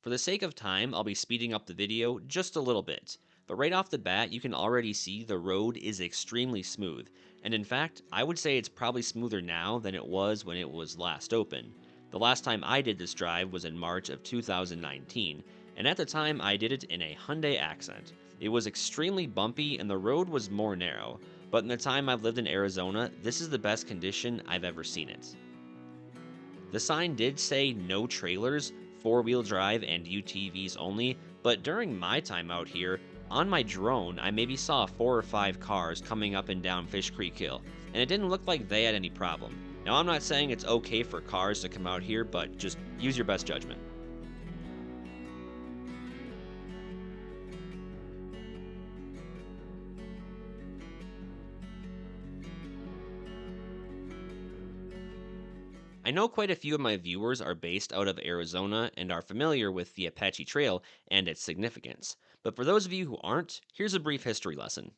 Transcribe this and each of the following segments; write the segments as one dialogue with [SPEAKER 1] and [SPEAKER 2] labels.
[SPEAKER 1] For the sake of time, I'll be speeding up the video just a little bit. But right off the bat, you can already see the road is extremely smooth. And in fact, I would say it's probably smoother now than it was when it was last open. The last time I did this drive was in March of 2019, and at the time I did it in a Hyundai Accent. It was extremely bumpy and the road was more narrow, but in the time I've lived in Arizona, this is the best condition I've ever seen it. The sign did say no trailers, four-wheel drive, and UTVs only, but during my time out here, on my drone, I maybe saw 4 or 5 cars coming up and down Fish Creek Hill, and it didn't look like they had any problem. Now, I'm not saying it's okay for cars to come out here, but just use your best judgment. I know quite a few of my viewers are based out of Arizona and are familiar with the Apache Trail and its significance, but for those of you who aren't, here's a brief history lesson.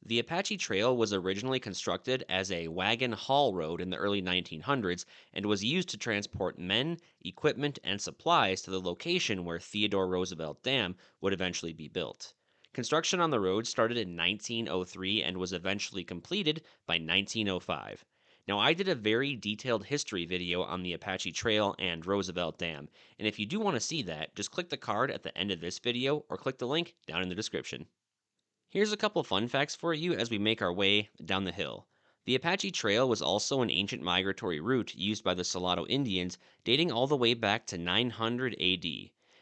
[SPEAKER 1] The Apache Trail was originally constructed as a wagon haul road in the early 1900s and was used to transport men, equipment, and supplies to the location where Theodore Roosevelt Dam would eventually be built. Construction on the road started in 1903 and was eventually completed by 1905. Now, I did a very detailed history video on the Apache Trail and Roosevelt Dam, and if you do want to see that, just click the card at the end of this video or click the link down in the description. Here's a couple fun facts for you as we make our way down the hill. The Apache Trail was also an ancient migratory route used by the Salado Indians dating all the way back to 900 AD.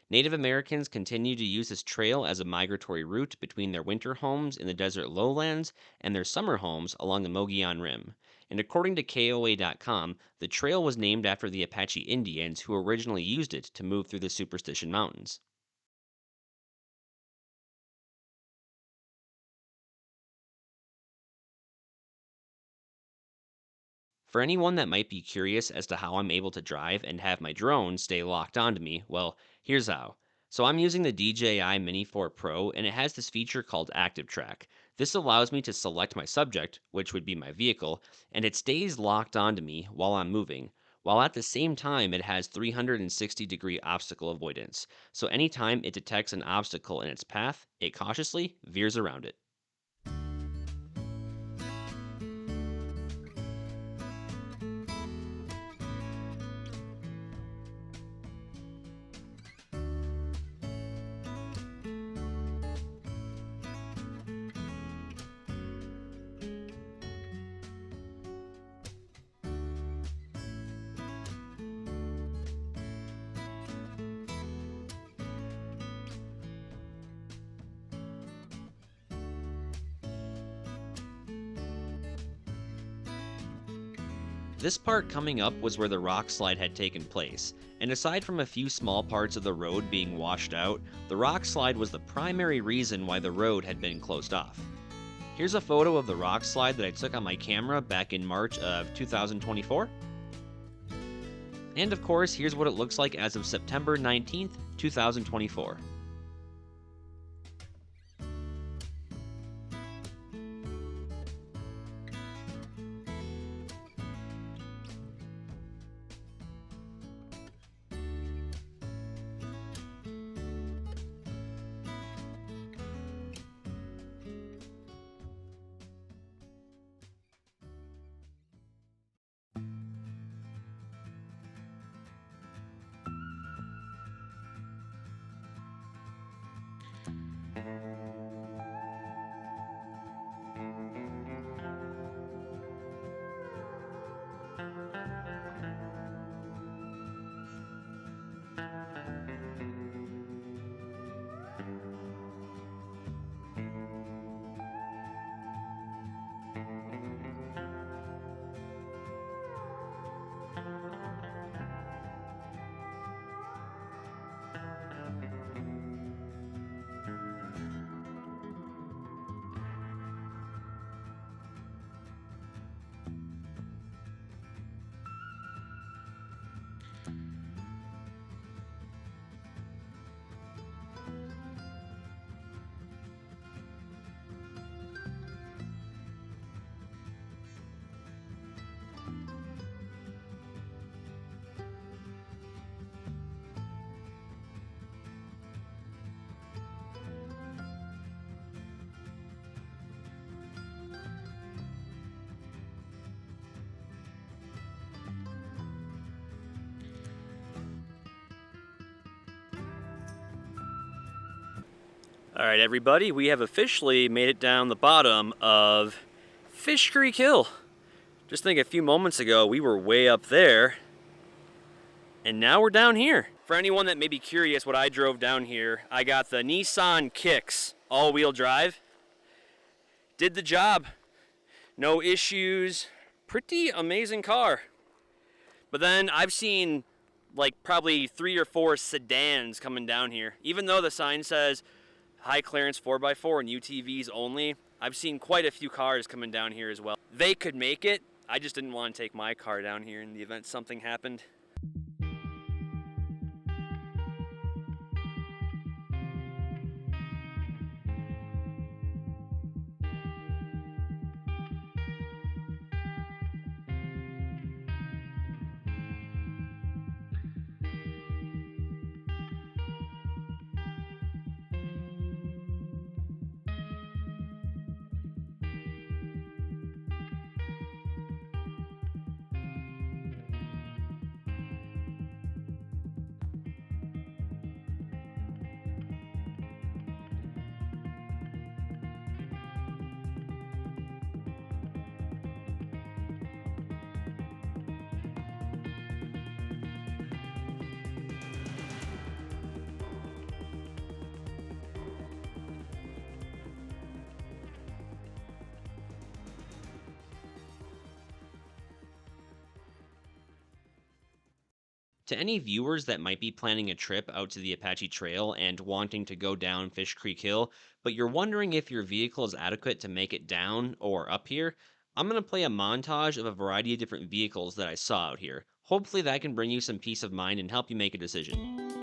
[SPEAKER 1] Native Americans continued to use this trail as a migratory route between their winter homes in the desert lowlands and their summer homes along the Mogollon Rim. And according to KOA.com, the trail was named after the Apache Indians who originally used it to move through the Superstition Mountains. For anyone that might be curious as to how I'm able to drive and have my drone stay locked onto me, well, here's how. So I'm using the DJI Mini 4 Pro and it has this feature called Active Track. This allows me to select my subject, which would be my vehicle, and it stays locked onto me while I'm moving, while at the same time it has 360-degree obstacle avoidance. So anytime it detects an obstacle in its path, it cautiously veers around it. This part coming up was where the rock slide had taken place, and aside from a few small parts of the road being washed out, the rock slide was the primary reason why the road had been closed off. Here's a photo of the rock slide that I took on my camera back in March of 2024. And of course, here's what it looks like as of September 19th, 2024.
[SPEAKER 2] All right, everybody, we have officially made it down the bottom of Fish Creek Hill. Just think a few moments ago we were way up there, and now we're down here. For anyone that may be curious what I drove down here, I got the Nissan Kicks all-wheel drive. Did the job. No issues. Pretty amazing car. But then I've seen like probably 3 or 4 sedans coming down here. Even though the sign says high clearance 4x4 and UTVs only, I've seen quite a few cars coming down here as well. They could make it. I just didn't want to take my car down here in the event something happened.
[SPEAKER 1] To any viewers that might be planning a trip out to the Apache Trail and wanting to go down Fish Creek Hill, but you're wondering if your vehicle is adequate to make it down or up here, I'm going to play a montage of a variety of different vehicles that I saw out here. Hopefully that can bring you some peace of mind and help you make a decision.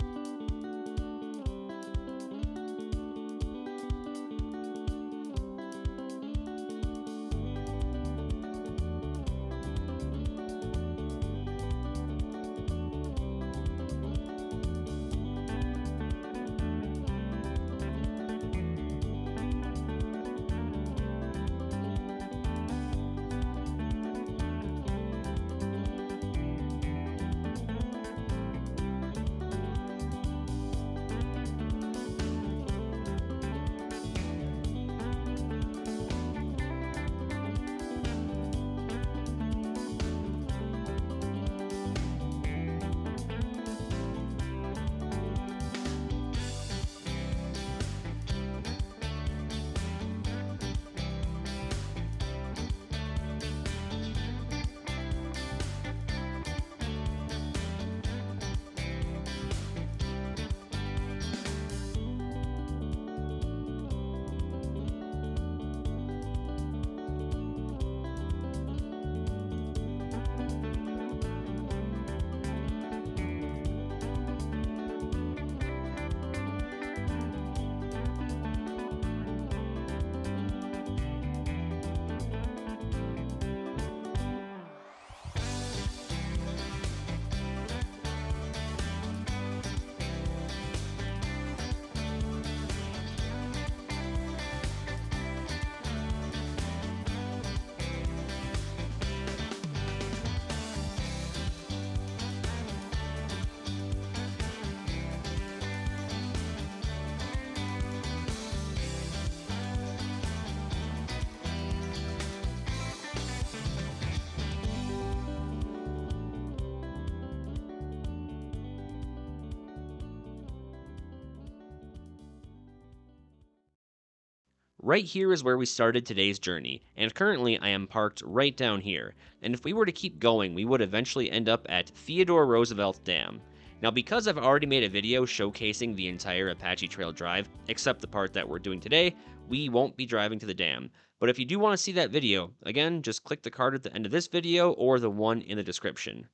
[SPEAKER 1] Right here is where we started today's journey, and currently I am parked right down here, and if we were to keep going, we would eventually end up at Theodore Roosevelt Dam. Now, because I've already made a video showcasing the entire Apache Trail drive, except the part that we're doing today, we won't be driving to the dam. But if you do want to see that video, again, just click the card at the end of this video or the one in the description.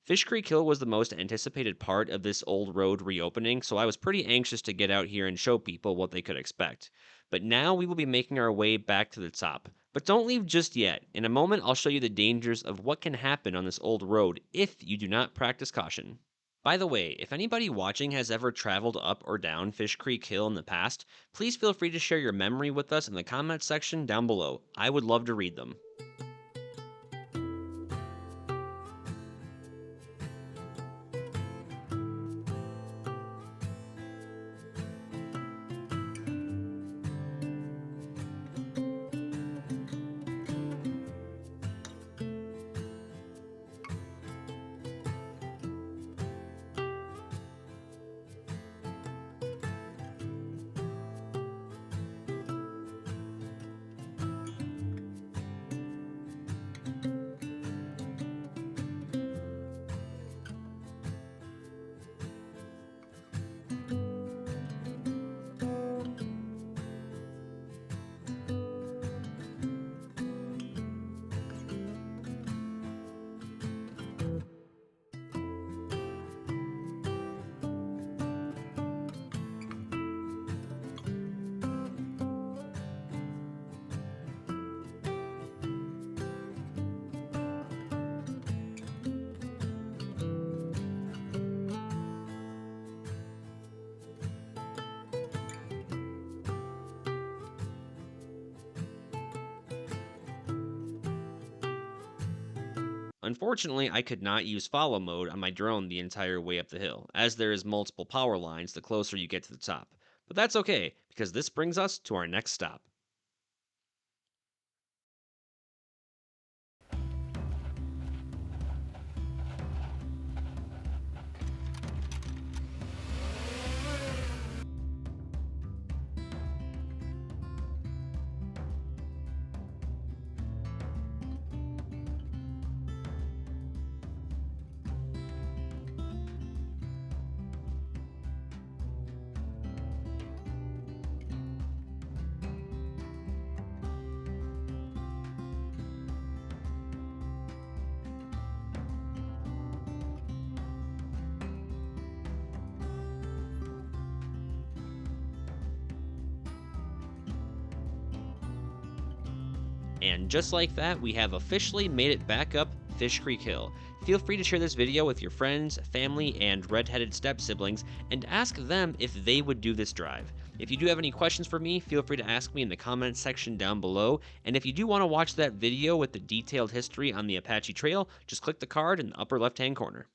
[SPEAKER 1] Fish Creek Hill was the most anticipated part of this old road reopening, so I was pretty anxious to get out here and show people what they could expect. But now we will be making our way back to the top. But don't leave just yet. In a moment, I'll show you the dangers of what can happen on this old road if you do not practice caution. By the way, if anybody watching has ever traveled up or down Fish Creek Hill in the past, please feel free to share your memory with us in the comments section down below. I would love to read them. Unfortunately, I could not use follow mode on my drone the entire way up the hill, as there is multiple power lines the closer you get to the top. But that's okay, because this brings us to our next stop. And just like that, we have officially made it back up Fish Creek Hill. Feel free to share this video with your friends, family, and red-headed step siblings, and ask them if they would do this drive. If you do have any questions for me, feel free to ask me in the comments section down below, and if you do want to watch that video with the detailed history on the Apache Trail, just click the card in the upper left-hand corner.